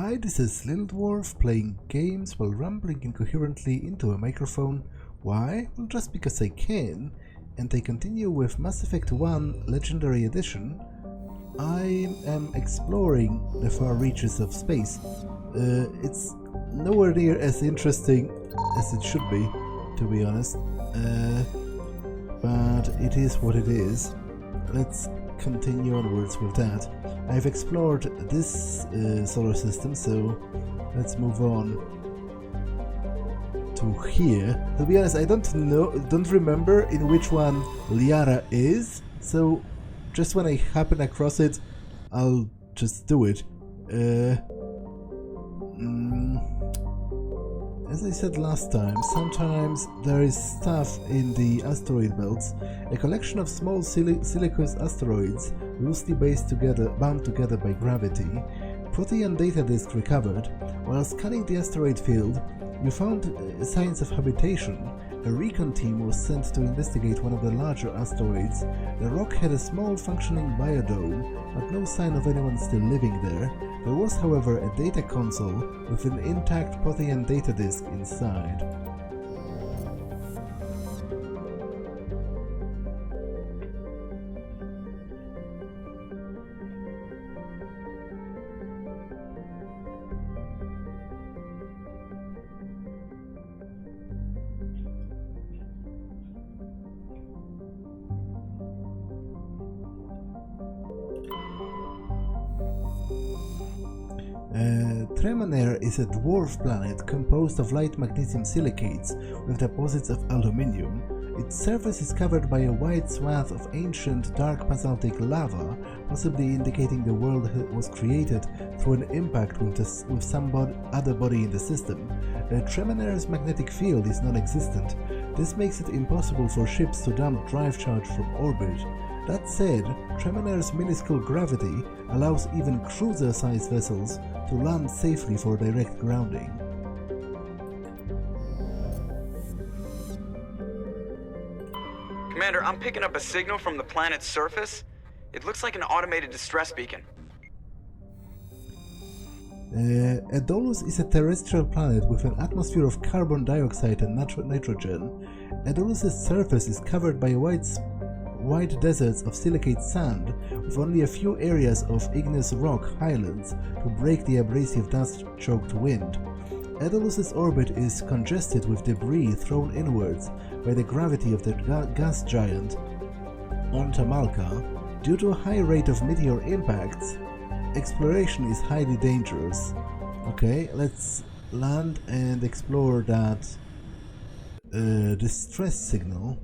Hi, this is Little Dwarf playing games while rambling incoherently into a microphone. Why? Well, just because I can. And I continue with Mass Effect 1 Legendary Edition. I am exploring the far reaches of space. It's nowhere near as interesting as it should be, to be honest. But it is what it is. Let's continue onwards with that. I've explored this solar system, so let's move on to here. To be honest, I don't remember in which one Liara is, so just when I happen across it, I'll just do it. As I said last time, sometimes there is stuff in the asteroid belts, a collection of small silicous asteroids loosely bound together by gravity. Protean data disk recovered. While scanning the asteroid field, you found signs of habitation. A recon team was sent to investigate one of the larger asteroids. The rock had a small functioning biodome, but no sign of anyone still living there. There was, however, a data console with an intact Protean data disk inside. Tremanair is a dwarf planet composed of light magnesium silicates with deposits of aluminium. Its surface is covered by a wide swath of ancient dark basaltic lava, possibly indicating the world was created through an impact with some other body in the system. Tremanair's magnetic field is non-existent. This makes it impossible for ships to dump drive charge from orbit. That said, Tremanair's minuscule gravity allows even cruiser-sized vessels to land safely for direct grounding. Commander, I'm picking up a signal from the planet's surface. It looks like an automated distress beacon. Edolus is a terrestrial planet with an atmosphere of carbon dioxide and nitrogen. Edolus's surface is covered by wide deserts of silicate sand, with only a few areas of igneous rock highlands to break the abrasive dust-choked wind. Edolus's orbit is congested with debris thrown inwards by the gravity of the gas giant Ontamalka. Due to a high rate of meteor impacts, exploration is highly dangerous. Okay, let's land and explore that distress signal.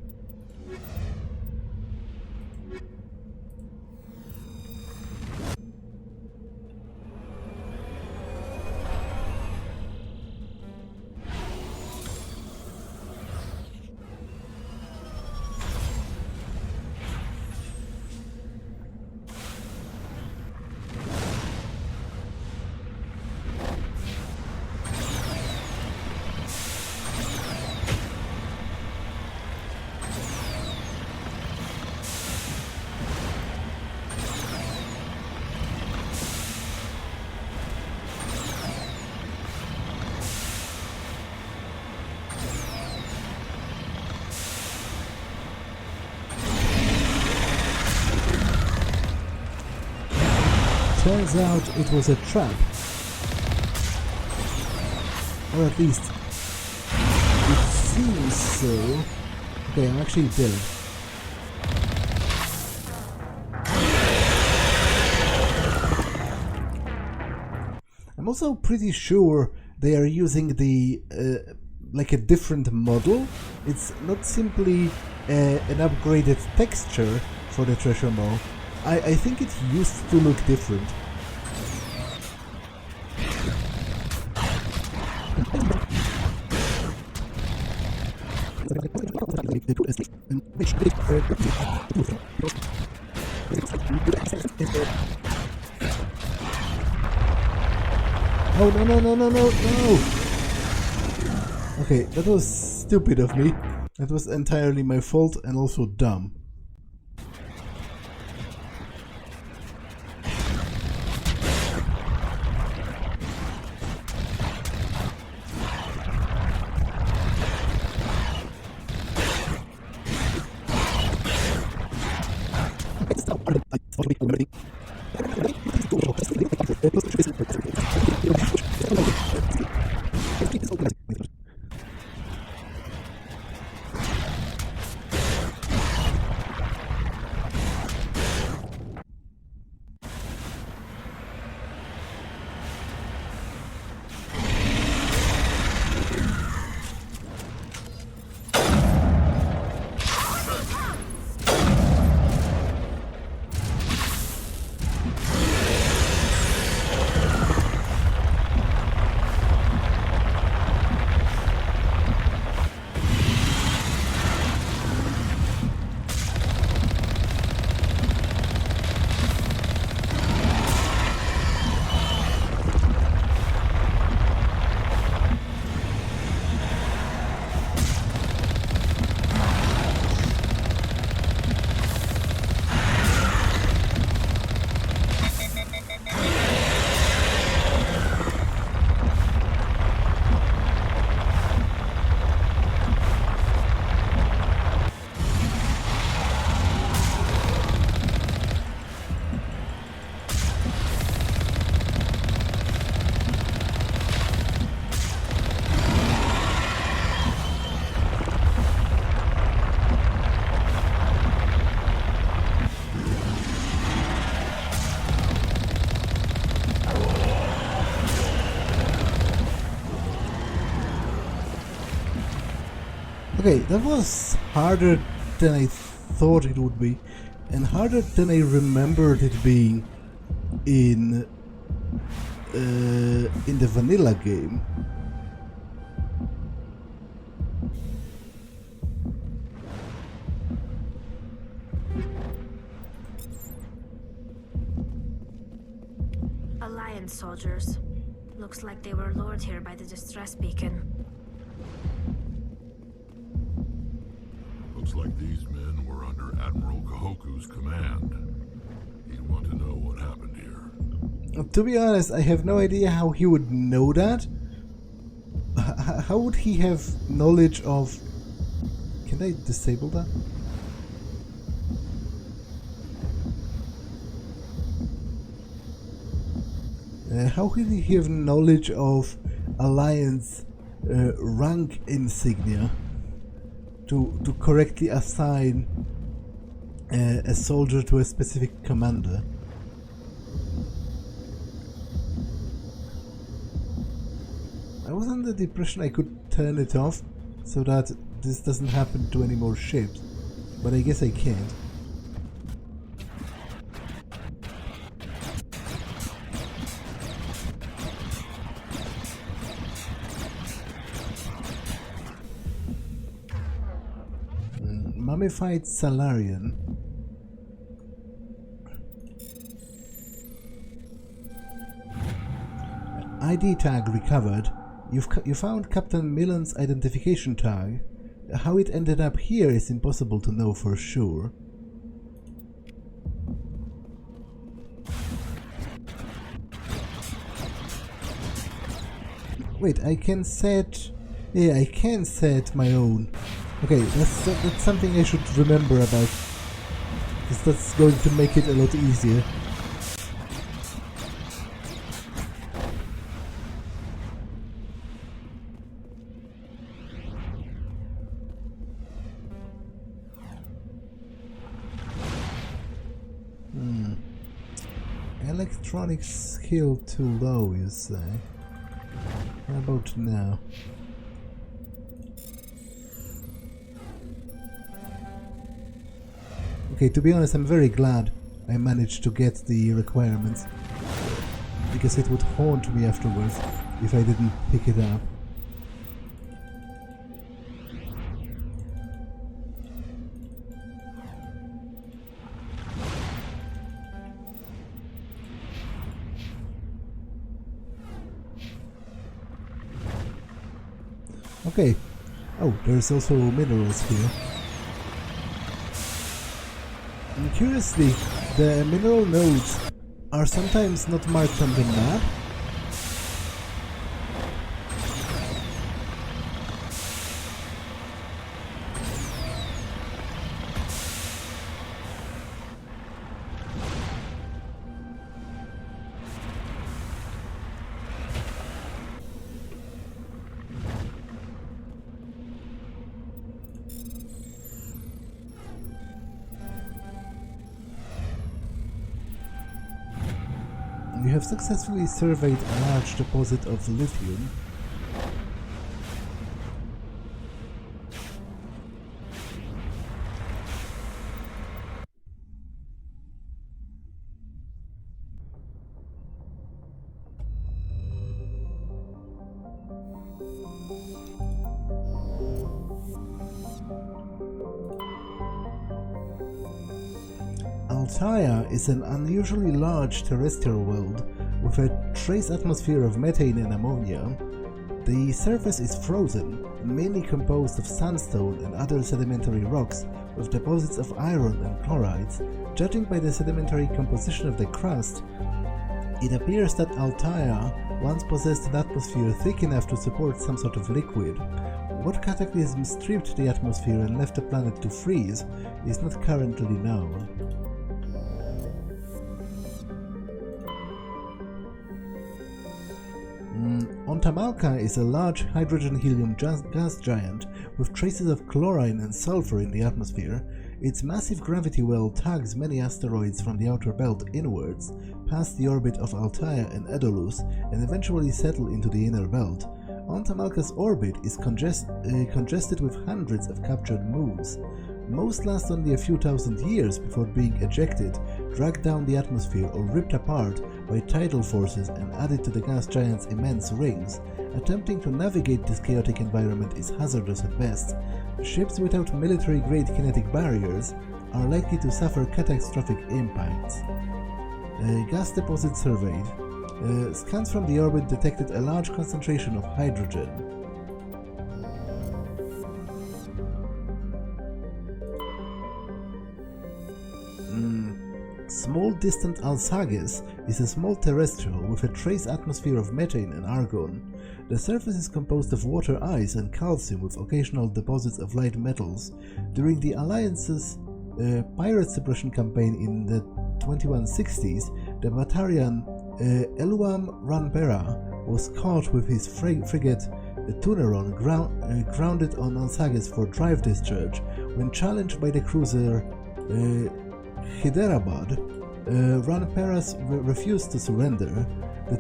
Turns out it was a trap. Or at least it seems so. Okay, I'm actually dead. I'm also pretty sure they are using the like a different model. It's not simply an upgraded texture for the treasure mall. I think it used to look different. Oh, no. Okay, that was stupid of me. That was entirely my fault and also dumb. Okay, that was harder than I thought it would be, and harder than I remembered it being in the vanilla game. Alliance soldiers. Looks like they were lured here by the distress beacon. Looks like these men were under Admiral Kahoku's command. He'd want to know what happened here. To be honest, I have no idea how he would know that. How would he have knowledge of... Can I disable that? How could he have knowledge of Alliance rank insignia to correctly assign a soldier to a specific commander? I was under the impression I could turn it off so that this doesn't happen to any more ships, but I guess I can't. Mummified Salarian. ID tag recovered. You found Captain Millen's identification tag. How it ended up here is impossible to know for sure. Wait, I can set... Yeah, I can set my own. Okay, that's something I should remember about, because that's going to make it a lot easier. Electronic skill too low, you say? How about now? Okay, to be honest, I'm very glad I managed to get the requirements, because it would haunt me afterwards if I didn't pick it up. Okay. Oh, there's also minerals here. And curiously, the mineral nodes are sometimes not marked on the map. have successfully surveyed a large deposit of lithium. Altair is an unusually large terrestrial world with a trace atmosphere of methane and ammonia. The surface is frozen and mainly composed of sandstone and other sedimentary rocks with deposits of iron and chlorides. Judging by the sedimentary composition of the crust, it appears that Altair once possessed an atmosphere thick enough to support some sort of liquid. What cataclysm stripped the atmosphere and left the planet to freeze is not currently known. Ontamalka is a large hydrogen-helium gas giant with traces of chlorine and sulfur in the atmosphere. Its massive gravity well tugs many asteroids from the outer belt inwards, past the orbit of Altair and Edolus, and eventually settle into the inner belt. Ontamalka's orbit is congested with hundreds of captured moons. Most last only a few thousand years before being ejected, dragged down the atmosphere or ripped apart by tidal forces and added to the gas giant's immense rings. Attempting to navigate this chaotic environment is hazardous at best. Ships without military-grade kinetic barriers are likely to suffer catastrophic impacts. Gas deposit surveyed. Scans from the orbit detected a large concentration of hydrogen. Small distant Alsages is a small terrestrial with a trace atmosphere of methane and argon. The surface is composed of water ice and calcium with occasional deposits of light metals. During the Alliance's pirate suppression campaign in the 2160s, the Batarian Eluam Ranpera was caught with his frigate Tuneron grounded on Alsages for drive discharge. When challenged by the cruiser Hyderabad, Ranperas refused to surrender. The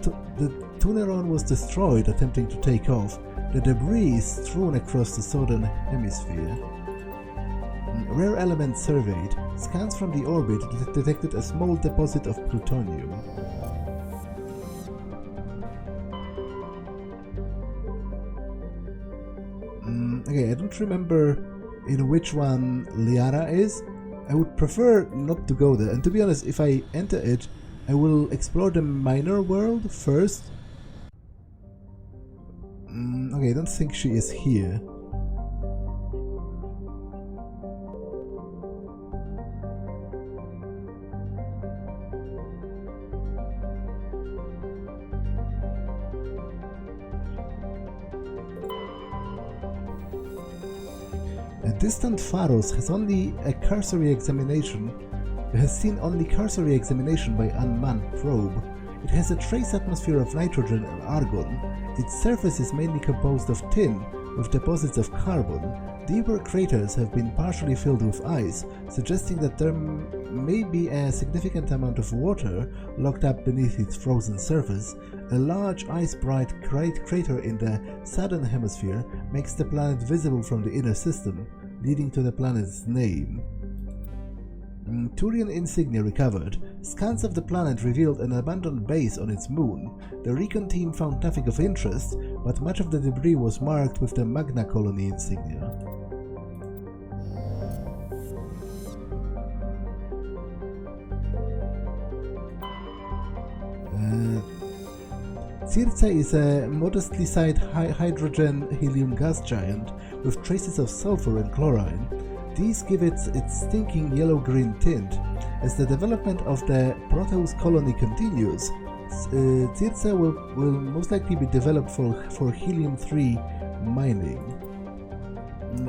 Tuneron was destroyed attempting to take off. The debris is strewn across the southern hemisphere. Rare elements surveyed. Scans from the orbit detected a small deposit of plutonium. Okay, I don't remember in which one Liara is. I would prefer not to go there, and to be honest, if I enter it, I will explore the minor world first. Okay, I don't think she is here. Distant Pharos has seen only cursory examination by unmanned probe. It has a trace atmosphere of nitrogen and argon. Its surface is mainly composed of tin, with deposits of carbon. Deeper craters have been partially filled with ice, suggesting that there may be a significant amount of water locked up beneath its frozen surface. A large ice-bright crater in the southern hemisphere makes the planet visible from the inner system, leading to the planet's name. Turian insignia recovered. Scans of the planet revealed an abandoned base on its moon. The recon team found nothing of interest, but much of the debris was marked with the Magna Colony insignia. Circe is a modestly sized hydrogen-helium gas giant with traces of sulfur and chlorine. These give it its stinking yellow-green tint. As the development of the Proteus colony continues, Circe will most likely be developed for helium-3 mining.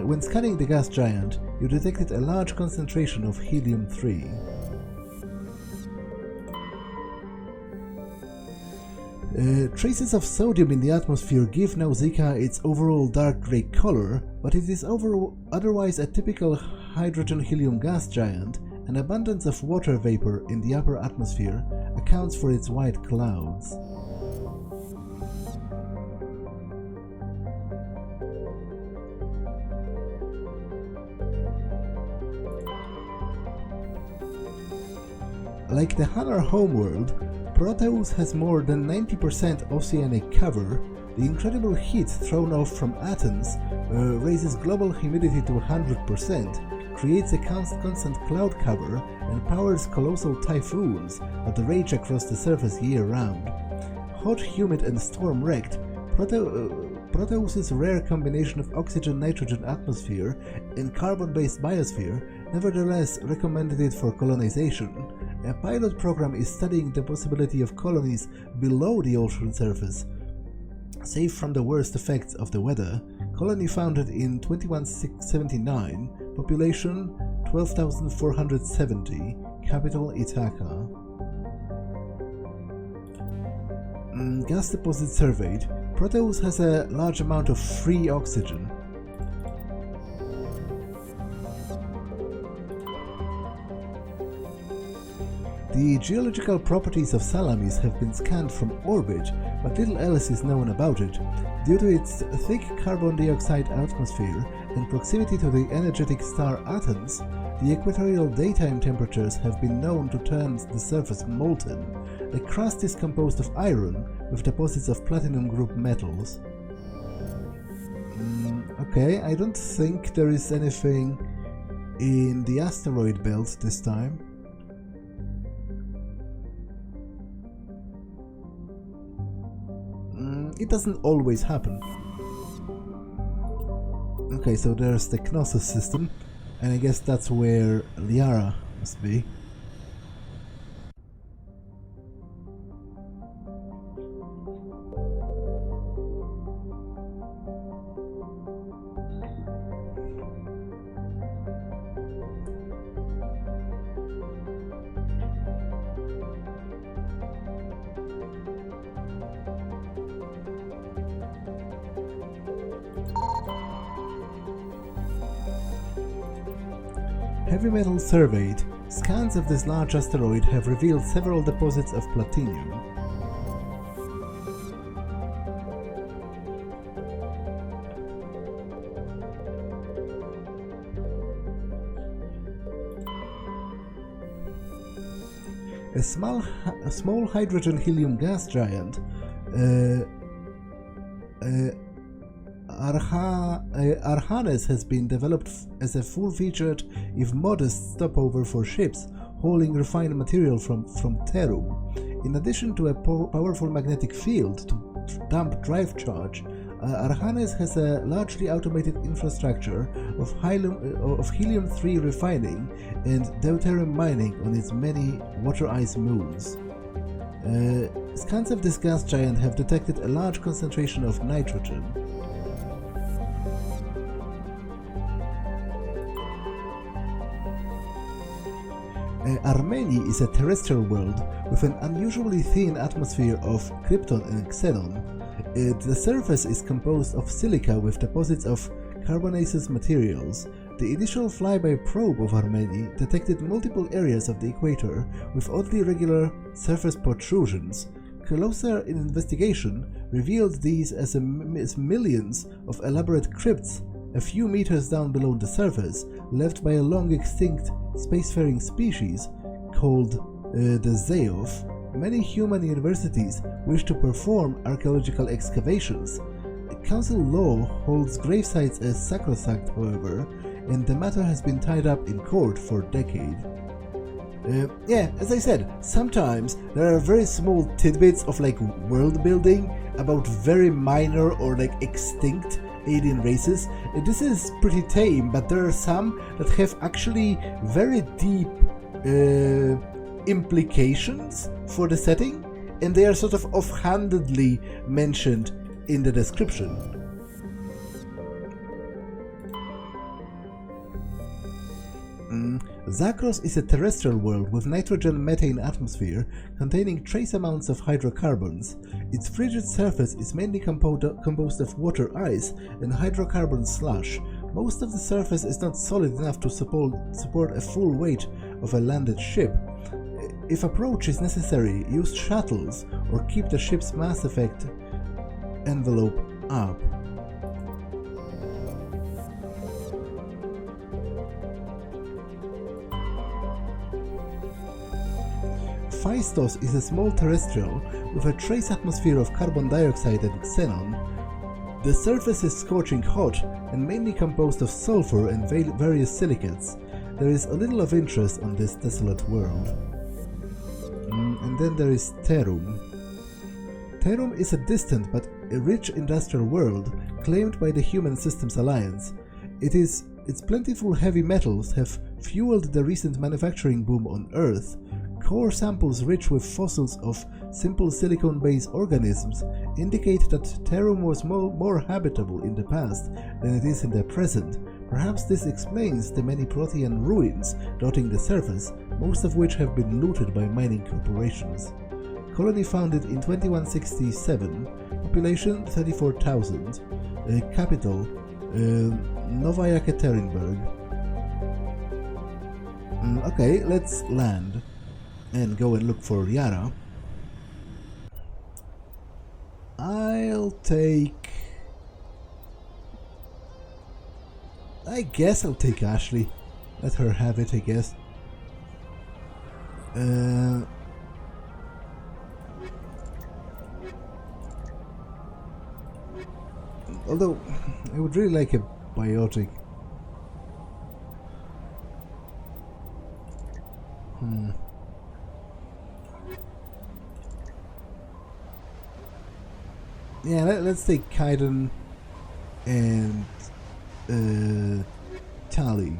When scanning the gas giant, you detected a large concentration of helium-3. Traces of sodium in the atmosphere give Nausicaa its overall dark grey color, but it is otherwise a typical hydrogen-helium gas giant. An abundance of water vapor in the upper atmosphere accounts for its white clouds. Like the Hanar homeworld, Proteus has more than 90% oceanic cover. The incredible heat thrown off from Athens raises global humidity to 100%, creates a constant cloud cover, and powers colossal typhoons that rage across the surface year-round. Hot, humid, and storm-wrecked, Proteus's rare combination of oxygen-nitrogen atmosphere and carbon-based biosphere nevertheless recommended it for colonization. A pilot program is studying the possibility of colonies below the ocean surface. Safe from the worst effects of the weather, colony founded in 2179, population 12,470, capital Ithaca. Gas deposit surveyed. Proteus has a large amount of free oxygen. The geological properties of Salamis have been scanned from orbit, but little else is known about it. Due to its thick carbon dioxide atmosphere and proximity to the energetic star Athens, the equatorial daytime temperatures have been known to turn the surface molten. The crust is composed of iron, with deposits of platinum group metals. Okay, I don't think there is anything in the asteroid belt this time. It doesn't always happen. Okay, so there's the Knossos system, and I guess that's where Liara must be. Heavy metal surveyed. Scans of this large asteroid have revealed several deposits of platinum. A small hydrogen-helium gas giant, Archanes, has been developed as a full-featured, if modest, stopover for ships hauling refined material from Therum. In addition to a powerful magnetic field to dump drive charge, Archanes has a largely automated infrastructure of helium-3 refining and deuterium mining on its many water-ice moons. Scans of this gas giant have detected a large concentration of nitrogen. Armeni is a terrestrial world with an unusually thin atmosphere of krypton and xenon. The surface is composed of silica with deposits of carbonaceous materials. The initial flyby probe of Armeni detected multiple areas of the equator with oddly regular surface protrusions. Closer investigation revealed these as millions of elaborate crypts a few meters down below the surface, left by a long-extinct spacefaring species called the Zeof. Many human universities wish to perform archaeological excavations. Council law holds gravesites as sacrosanct, however, and the matter has been tied up in court for decades. Yeah, as I said, sometimes there are very small tidbits of world building about very minor or extinct alien races. This is pretty tame, but there are some that have actually very deep implications for the setting, and they are sort of offhandedly mentioned in the description. Zakros is a terrestrial world with nitrogen-methane atmosphere containing trace amounts of hydrocarbons. Its frigid surface is mainly composed of water ice and hydrocarbon slush. Most of the surface is not solid enough to support a full weight of a landed ship. If approach is necessary, use shuttles or keep the ship's mass effect envelope up. Phaistos is a small terrestrial with a trace atmosphere of carbon dioxide and xenon. The surface is scorching hot and mainly composed of sulfur and various silicates. There is a little of interest on this desolate world. And then there is Therum. Therum is a distant but a rich industrial world claimed by the Human Systems Alliance. Its plentiful heavy metals have fueled the recent manufacturing boom on Earth. Core samples rich with fossils of simple silicon-based organisms indicate that Therum was more habitable in the past than it is in the present. Perhaps this explains the many Protean ruins dotting the surface, most of which have been looted by mining corporations. Colony founded in 2167, population 34,000, capital Novaya Ekaterinburg. Okay, let's land and go and look for Liara. I guess I'll take Ashley. Let her have it, I guess. Although, I would really like a biotic. Yeah, let's take Kaiden and Tali.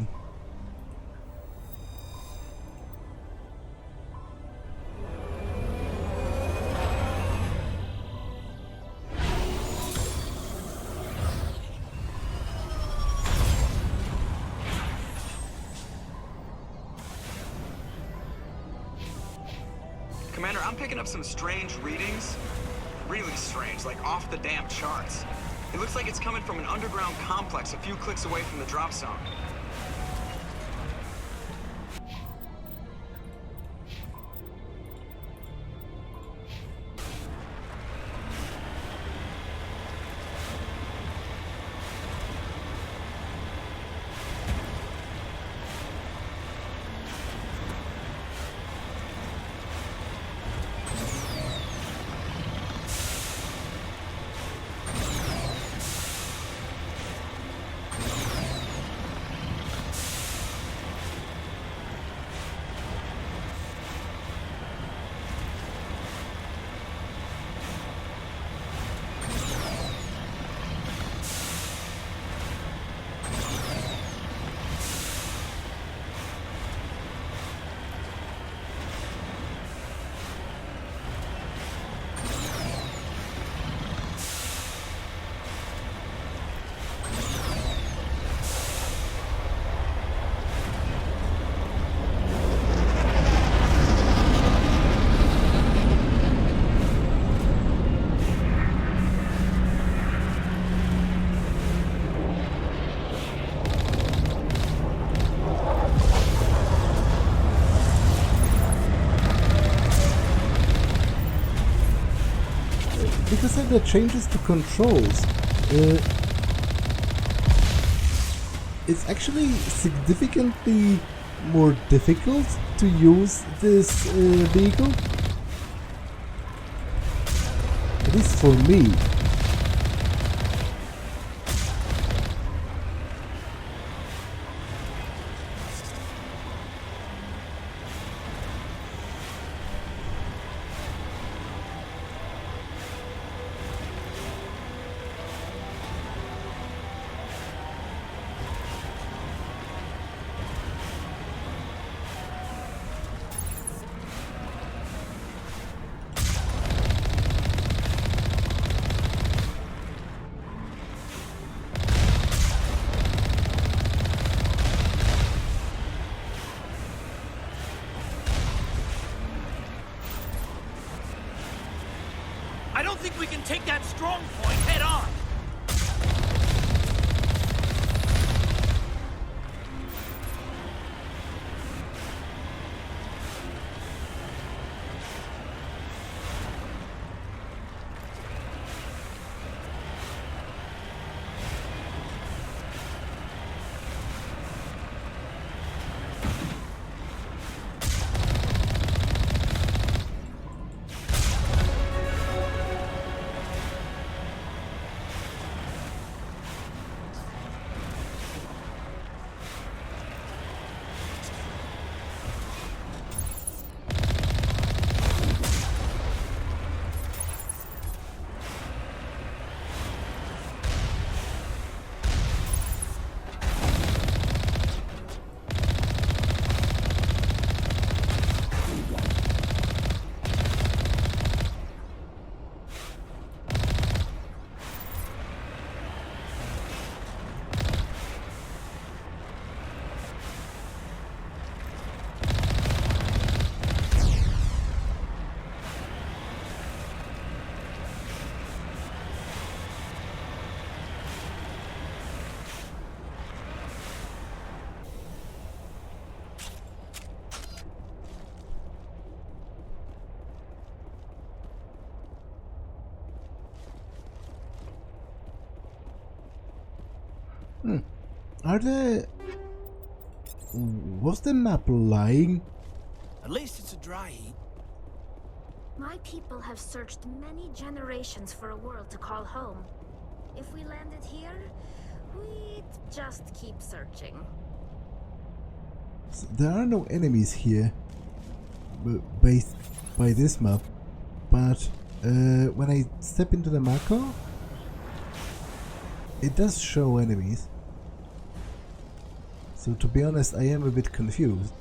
Commander, I'm picking up some strange readings. Really strange, like off the damn charts. It looks like it's coming from an underground complex a few clicks away from the drop zone. Because of the changes to controls, it's actually significantly more difficult to use this vehicle. At least for me. I don't think we can take that strong point head on. Are there... Was the map lying? At least it's a dry heat. My people have searched many generations for a world to call home. If we landed here, we'd just keep searching. There are no enemies here, based by this map, but when I step into the macro, it does show enemies. So to be honest, I am a bit confused.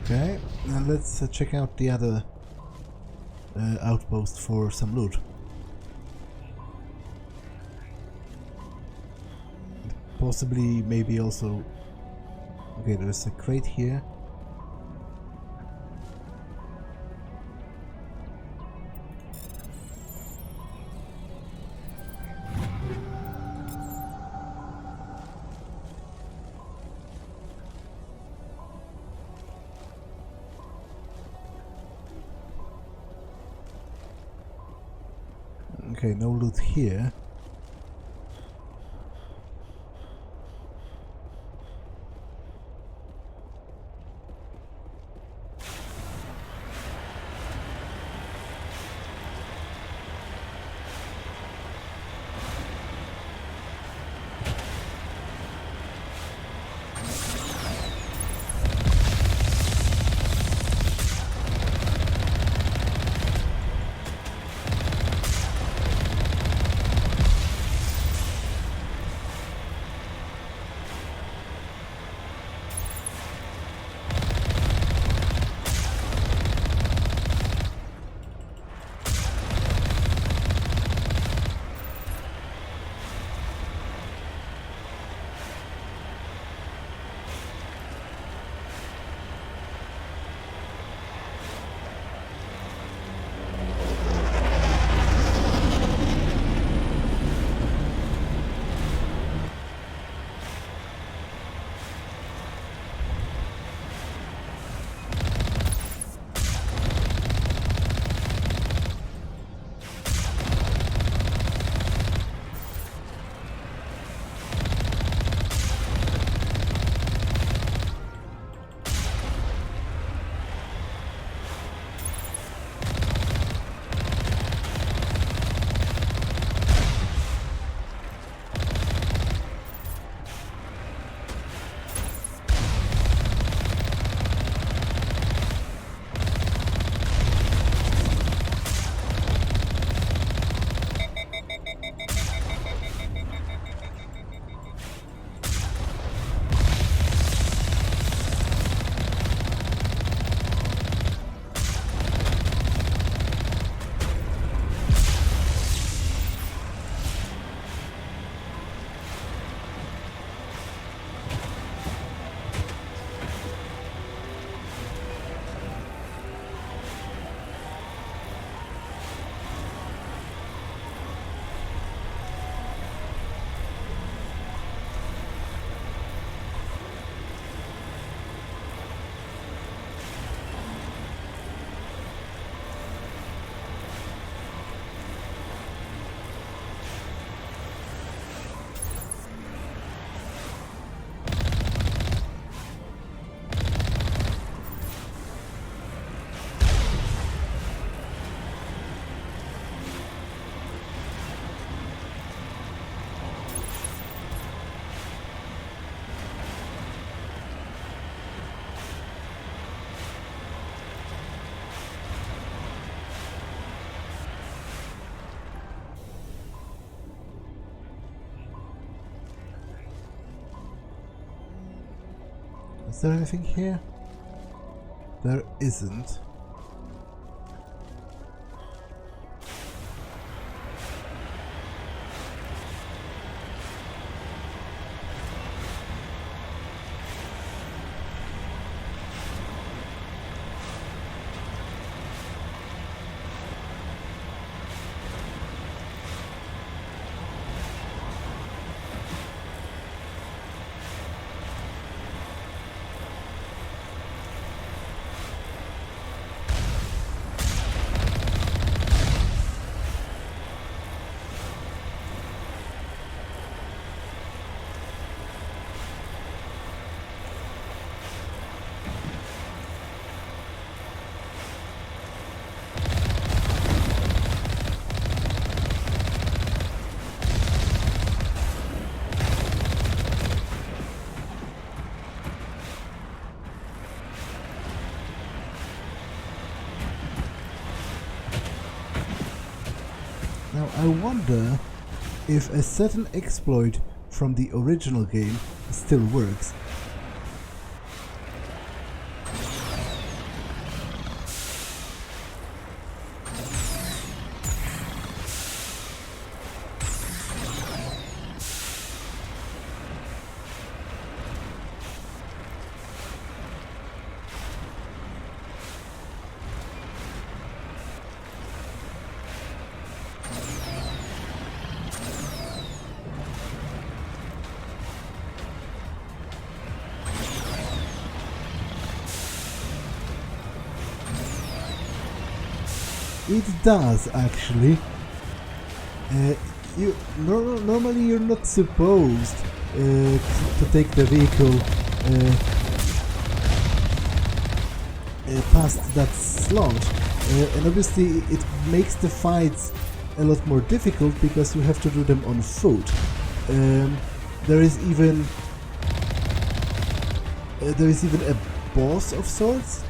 Okay, now let's check out the other outpost for some loot. Possibly, maybe also... Okay, there's a crate here. Okay, no loot here. Is there anything here? There isn't. Now I wonder if a certain exploit from the original game still works. It does, actually. Normally you're not supposed to take the vehicle past that slot, and obviously it makes the fights a lot more difficult because you have to do them on foot. There is even a boss of sorts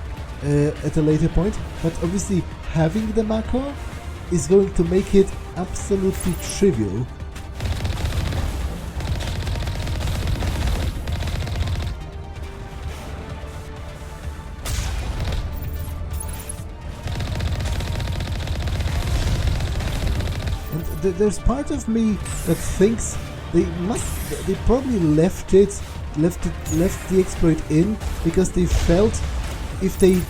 at a later point, but obviously having the Mako is going to make it absolutely trivial. And there's part of me that thinks they probably left the exploit in because they felt if they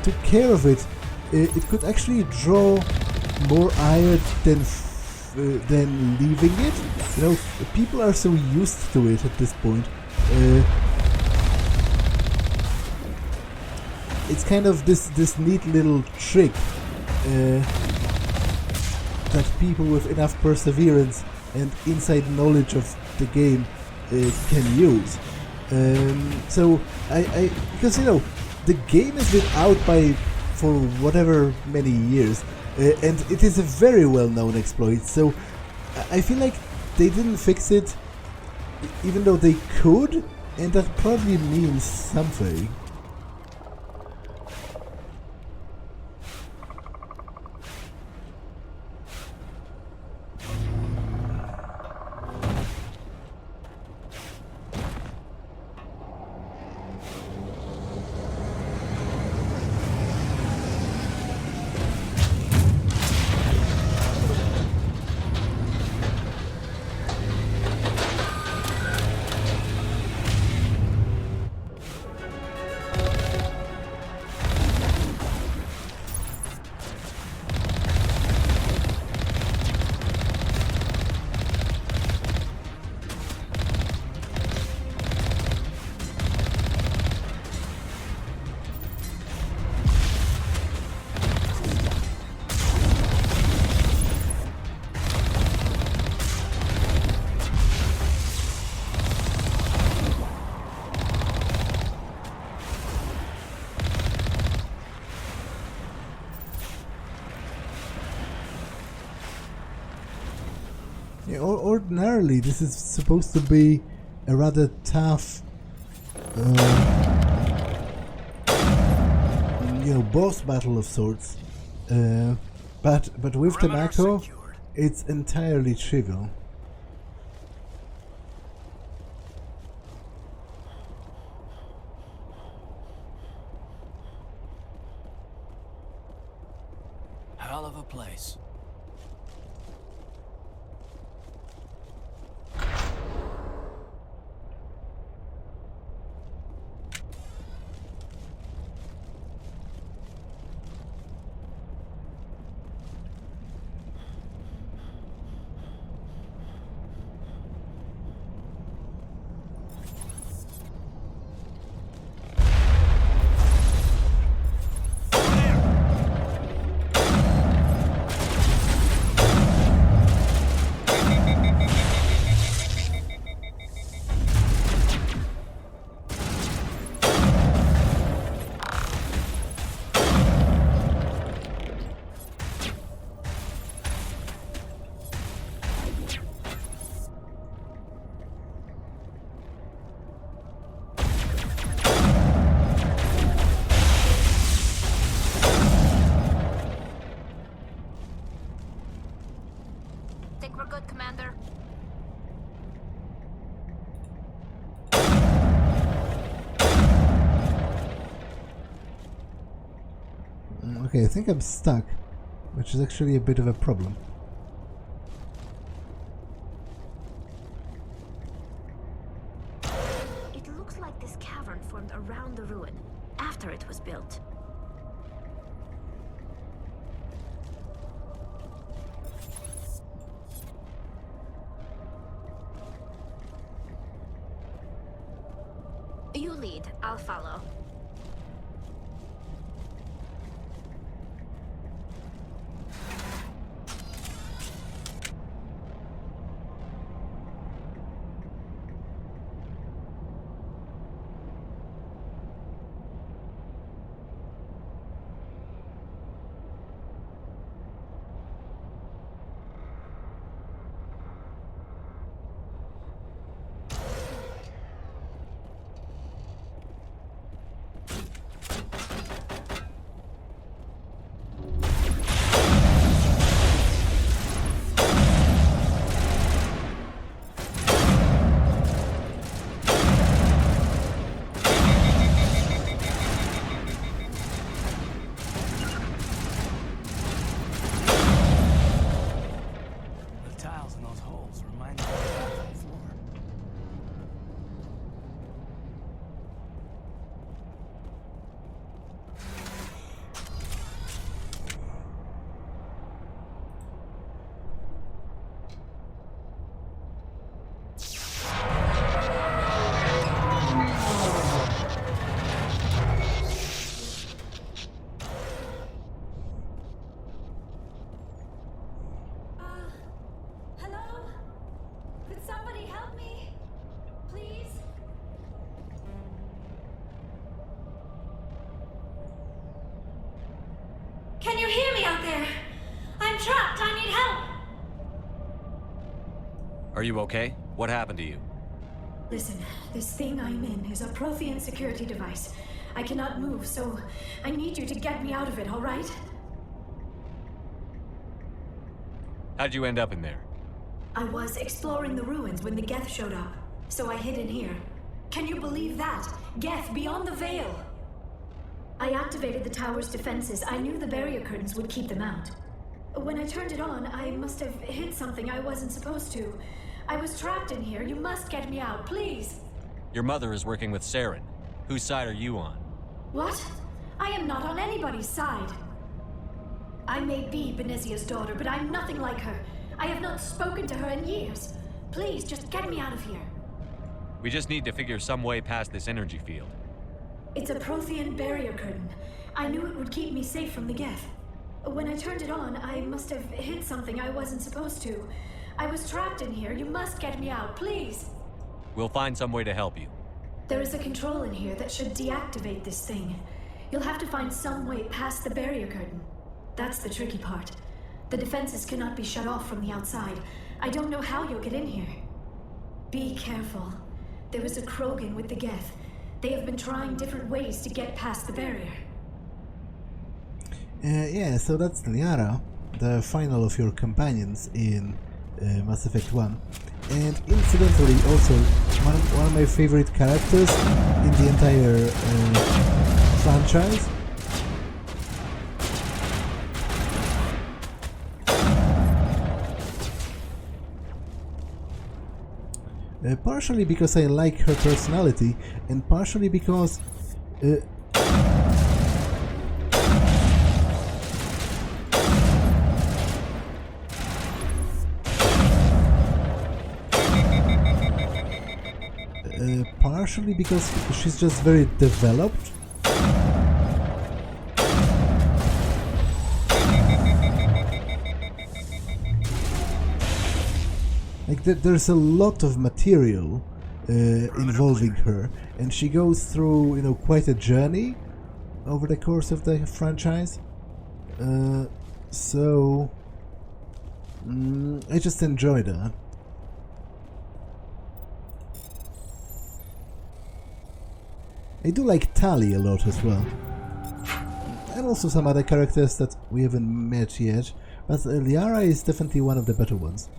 took care of it, it could actually draw more ire than leaving it. You know, people are so used to it at this point. It's kind of this neat little trick that people with enough perseverance and inside knowledge of the game can use. So because you know the game has been out for whatever many years, and it is a very well-known exploit. So I feel like they didn't fix it, even though they could, and that probably means something. Yeah, ordinarily, this is supposed to be a rather tough, boss battle of sorts. But with the Mako, it's entirely trivial. think we're good, Commander? Okay, I think I'm stuck, which is actually a bit of a problem. It looks like this cavern formed around the ruin, after it was built. You lead, I'll follow. Can you hear me out there? I'm trapped. I need help. Are you okay? What happened to you? Listen, this thing I'm in is a Prothean security device. I cannot move, so I need you to get me out of it, all right? How'd you end up in there? I was exploring the ruins when the Geth showed up, so I hid in here. Can you believe that? Geth beyond the veil! I activated the tower's defenses. I knew the barrier curtains would keep them out. When I turned it on, I must have hit something I wasn't supposed to. I was trapped in here. You must get me out, please! Your mother is working with Saren. Whose side are you on? What? I am not on anybody's side. I may be Benezia's daughter, but I'm nothing like her. I have not spoken to her in years. Please, just get me out of here. We just need to figure some way past this energy field. It's a Prothean barrier curtain. I knew it would keep me safe from the Geth. When I turned it on, I must have hit something I wasn't supposed to. I was trapped in here. You must get me out, please. We'll find some way to help you. There is a control in here that should deactivate this thing. You'll have to find some way past the barrier curtain. That's the tricky part. The defenses cannot be shut off from the outside. I don't know how you'll get in here. Be careful. There is a Krogan with the Geth. They have been trying different ways to get past the barrier. Yeah, so that's Liara, the final of your companions in Mass Effect 1. And incidentally, also one of my favorite characters in the entire franchise. Partially because I like her personality, and partially because she's just very developed. Like there's a lot of material involving her, and she goes through, quite a journey over the course of the franchise. So I just enjoy that. I do like Tali a lot as well, and also some other characters that we haven't met yet, but Liara is definitely one of the better ones.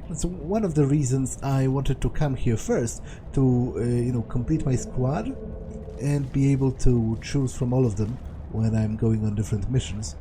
That's one of the reasons I wanted to come here first, to complete my squad and be able to choose from all of them when I'm going on different missions.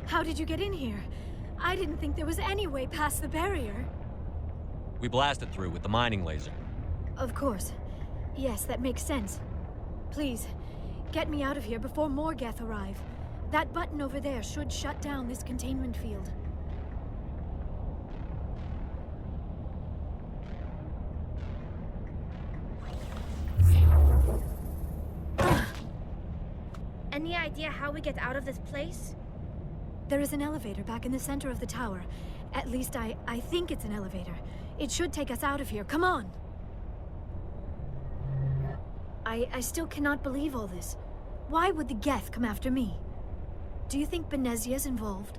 How did you get in here? I didn't think there was any way past the barrier. We blasted through with the mining laser. Of course. Yes, that makes sense. Please, get me out of here before more Geth arrive. That button over there should shut down this containment field. Any idea how we get out of this place? There is an elevator back in the center of the tower. At least I think it's an elevator. It should take us out of here. Come on! I still cannot believe all this. Why would the Geth come after me? Do you think Benezia's involved?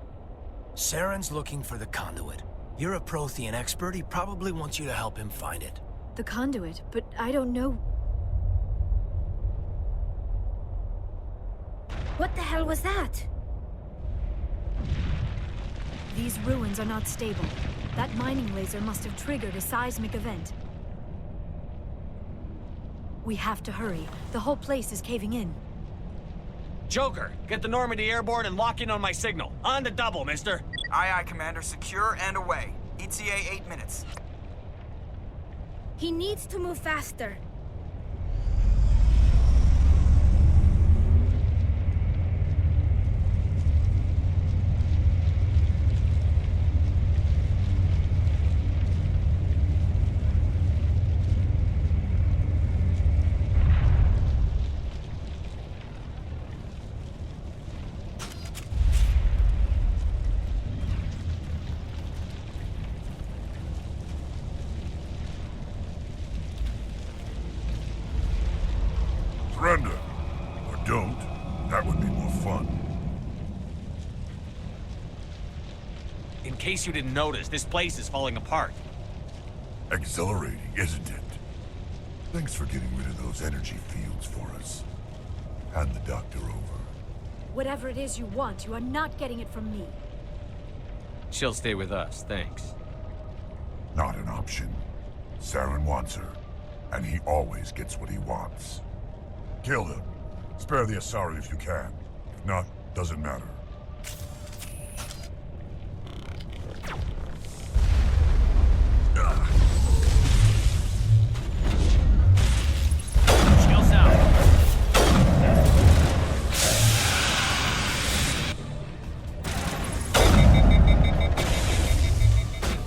Saren's looking for the conduit. You're a Prothean expert. He probably wants you to help him find it. The conduit? But I don't know... What the hell was that? These ruins are not stable. That mining laser must have triggered a seismic event. We have to hurry. The whole place is caving in. Joker, get the Normandy airborne and lock in on my signal. On the double, mister. Aye, aye, Commander. Secure and away. ETA 8 minutes. He needs to move faster. Surrender. Or don't. That would be more fun. In case you didn't notice, this place is falling apart. Exhilarating, isn't it? Thanks for getting rid of those energy fields for us. Hand the doctor over. Whatever it is you want, you are not getting it from me. She'll stay with us, thanks. Not an option. Saren wants her, and he always gets what he wants. Kill him. Spare the Asari if you can. If not, doesn't matter. Skills out.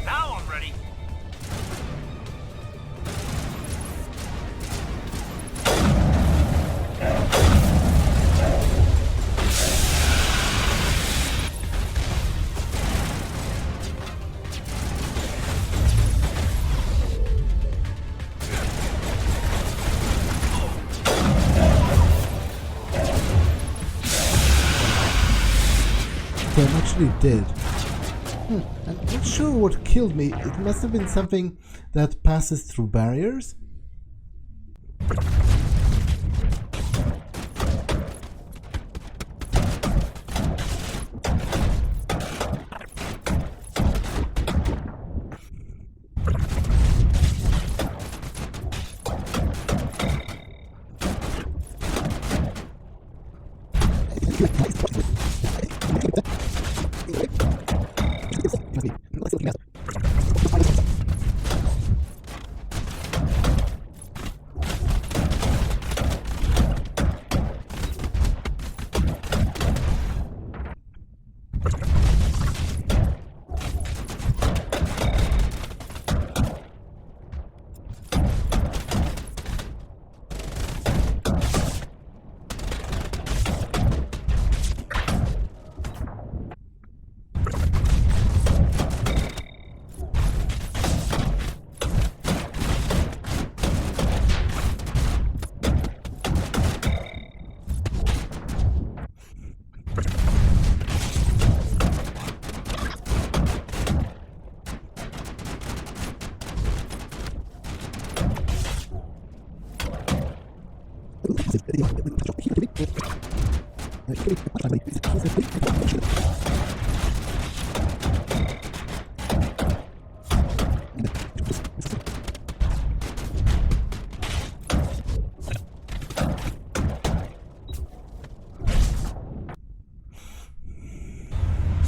Now I'm ready. So I'm actually dead. I'm not sure what killed me. It must have been something that passes through barriers.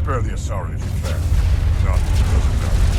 Spare the Asari if you can. Not, it doesn't matter.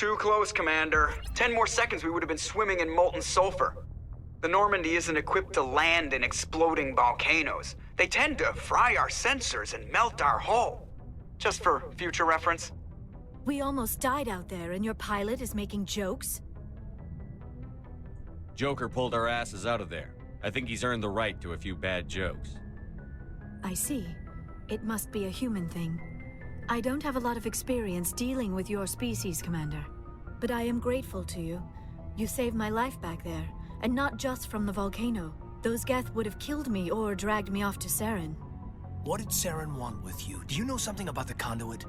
Too close, Commander. 10 more seconds we would have been swimming in molten sulfur. The Normandy isn't equipped to land in exploding volcanoes. They tend to fry our sensors and melt our hull. Just for future reference. We almost died out there, and your pilot is making jokes? Joker pulled our asses out of there. I think he's earned the right to a few bad jokes. I see. It must be a human thing. I don't have a lot of experience dealing with your species, Commander. But I am grateful to you. You saved my life back there, and not just from the volcano. Those Geth would have killed me or dragged me off to Saren. What did Saren want with you? Do you know something about the conduit?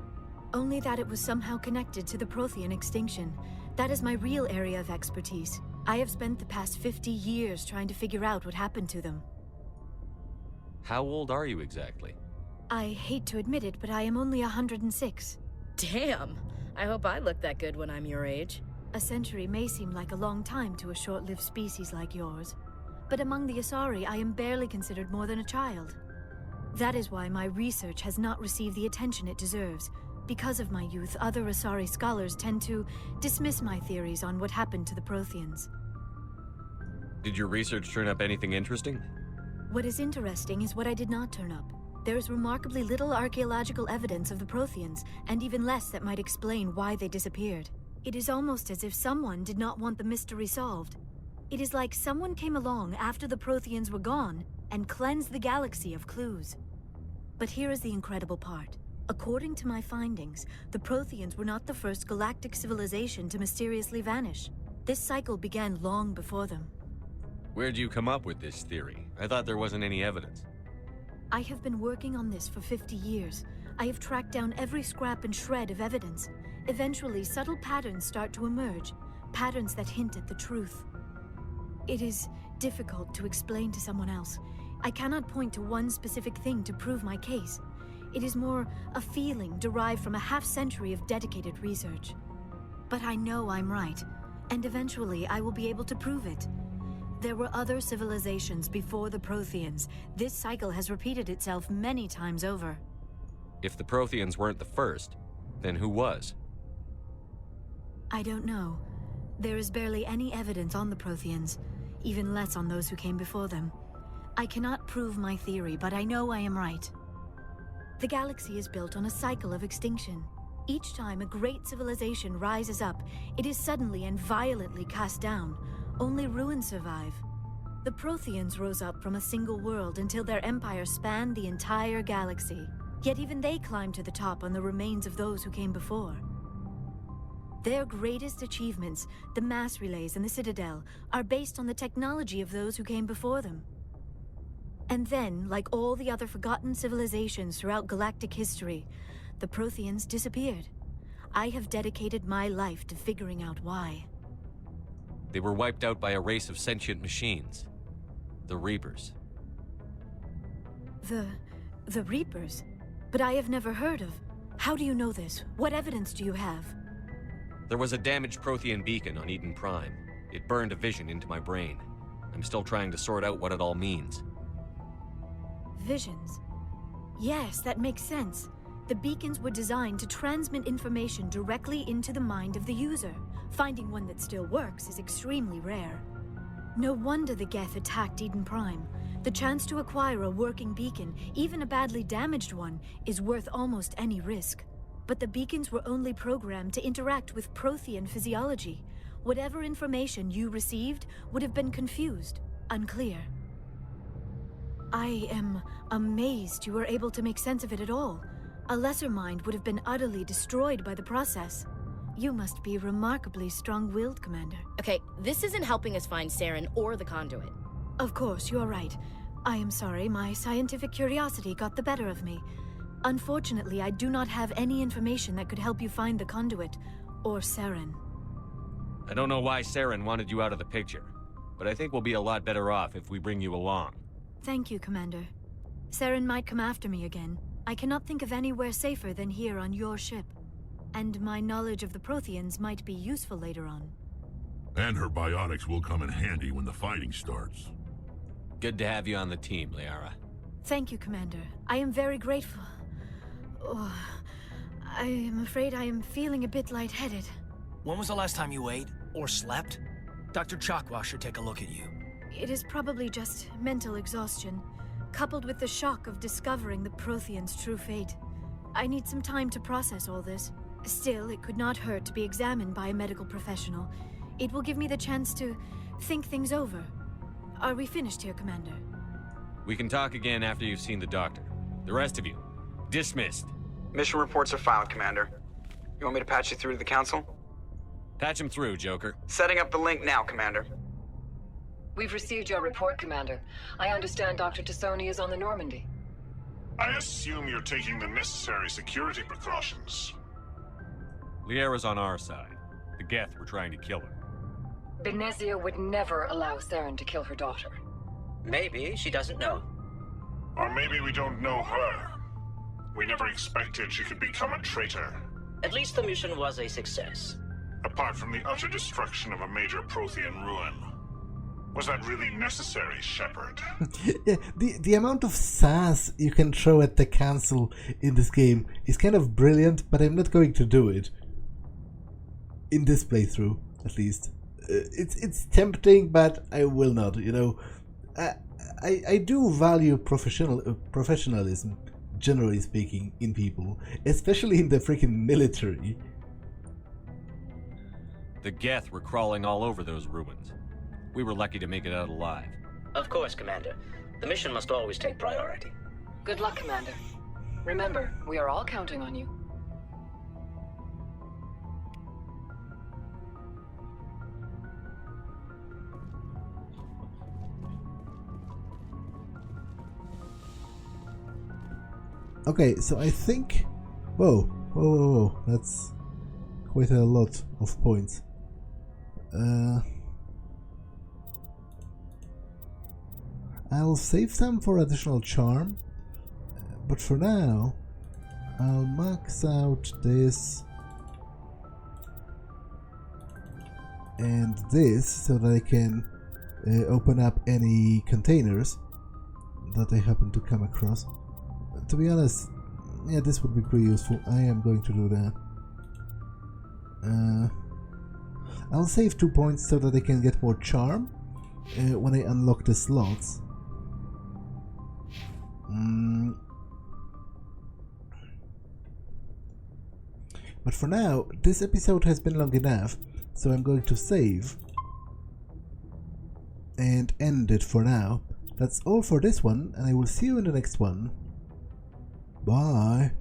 Only that it was somehow connected to the Prothean extinction. That is my real area of expertise. I have spent the past 50 years trying to figure out what happened to them. How old are you exactly? I hate to admit it, but I am only 106. Damn! I hope I look that good when I'm your age. A century may seem like a long time to a short-lived species like yours. But among the Asari, I am barely considered more than a child. That is why my research has not received the attention it deserves. Because of my youth, other Asari scholars tend to dismiss my theories on what happened to the Protheans. Did your research turn up anything interesting? What is interesting is what I did not turn up. There is remarkably little archaeological evidence of the Protheans, and even less that might explain why they disappeared. It is almost as if someone did not want the mystery solved. It is like someone came along after the Protheans were gone and cleansed the galaxy of clues. But here is the incredible part. According to my findings, the Protheans were not the first galactic civilization to mysteriously vanish. This cycle began long before them. Where'd you come up with this theory? I thought there wasn't any evidence. I have been working on this for 50 years. I have tracked down every scrap and shred of evidence. Eventually, subtle patterns start to emerge, patterns that hint at the truth. It is difficult to explain to someone else. I cannot point to one specific thing to prove my case. It is more a feeling derived from a half-century of dedicated research. But I know I'm right, and eventually I will be able to prove it. There were other civilizations before the Protheans. This cycle has repeated itself many times over. If the Protheans weren't the first, then who was? I don't know. There is barely any evidence on the Protheans, even less on those who came before them. I cannot prove my theory, but I know I am right. The galaxy is built on a cycle of extinction. Each time a great civilization rises up, it is suddenly and violently cast down. Only ruins survive. The Protheans rose up from a single world until their empire spanned the entire galaxy. Yet even they climbed to the top on the remains of those who came before. Their greatest achievements, the mass relays and the Citadel, are based on the technology of those who came before them. And then, like all the other forgotten civilizations throughout galactic history, the Protheans disappeared. I have dedicated my life to figuring out why. They were wiped out by a race of sentient machines. The Reapers. The Reapers? But I have never heard of. How do you know this? What evidence do you have? There was a damaged Prothean beacon on Eden Prime. It burned a vision into my brain. I'm still trying to sort out what it all means. Visions. Yes, that makes sense. The beacons were designed to transmit information directly into the mind of the user. Finding one that still works is extremely rare. No wonder the Geth attacked Eden Prime. The chance to acquire a working beacon, even a badly damaged one, is worth almost any risk. But the beacons were only programmed to interact with Prothean physiology. Whatever information you received would have been confused, unclear. I am amazed you were able to make sense of it at all. A lesser mind would have been utterly destroyed by the process. You must be remarkably strong-willed, Commander. Okay, this isn't helping us find Saren or the conduit. Of course, you are right. I am sorry, my scientific curiosity got the better of me. Unfortunately, I do not have any information that could help you find the conduit, or Saren. I don't know why Saren wanted you out of the picture, but I think we'll be a lot better off if we bring you along. Thank you, Commander. Saren might come after me again. I cannot think of anywhere safer than here on your ship. And my knowledge of the Protheans might be useful later on. And her biotics will come in handy when the fighting starts. Good to have you on the team, Liara. Thank you, Commander. I am very grateful. Oh, I am afraid I am feeling a bit lightheaded. When was the last time you ate or slept? Dr. Chakwa should take a look at you. It is probably just mental exhaustion, coupled with the shock of discovering the Protheans' true fate. I need some time to process all this. Still, it could not hurt to be examined by a medical professional. It will give me the chance to think things over. Are we finished here, Commander? We can talk again after you've seen the doctor. The rest of you, dismissed. Mission reports are filed, Commander. You want me to patch you through to the Council? Patch him through, Joker. Setting up the link now, Commander. We've received your report, Commander. I understand Dr. Tassoni is on the Normandy. I assume you're taking the necessary security precautions. Liara's on our side. The Geth were trying to kill her. Benezia would never allow Saren to kill her daughter. Maybe she doesn't know. Or maybe we don't know her. We never expected she could become a traitor. At least the mission was a success. Apart from the utter destruction of a major Prothean ruin. Was that really necessary, Shepard? Yeah, the amount of sass you can throw at the Council in this game is kind of brilliant, but I'm not going to do it. In this playthrough, at least. It's tempting, but I will not, you know. I do value professionalism, generally speaking, in people, especially in the freaking military. The Geth were crawling all over those ruins. We were lucky to make it out alive. Of course, Commander. The mission must always take priority. Good luck, Commander. Remember, we are all counting on you. Okay, so I think... Whoa, that's quite a lot of points. I'll save some for additional charm, but for now, I'll max out this and this so that I can open up any containers that I happen to come across. To be honest, yeah, this would be pretty useful. I am going to do that. I'll save 2 points so that I can get more charm when I unlock the slots. But for now, this episode has been long enough, so I'm going to save and end it for now. That's all for this one, and I will see you in the next one. Bye.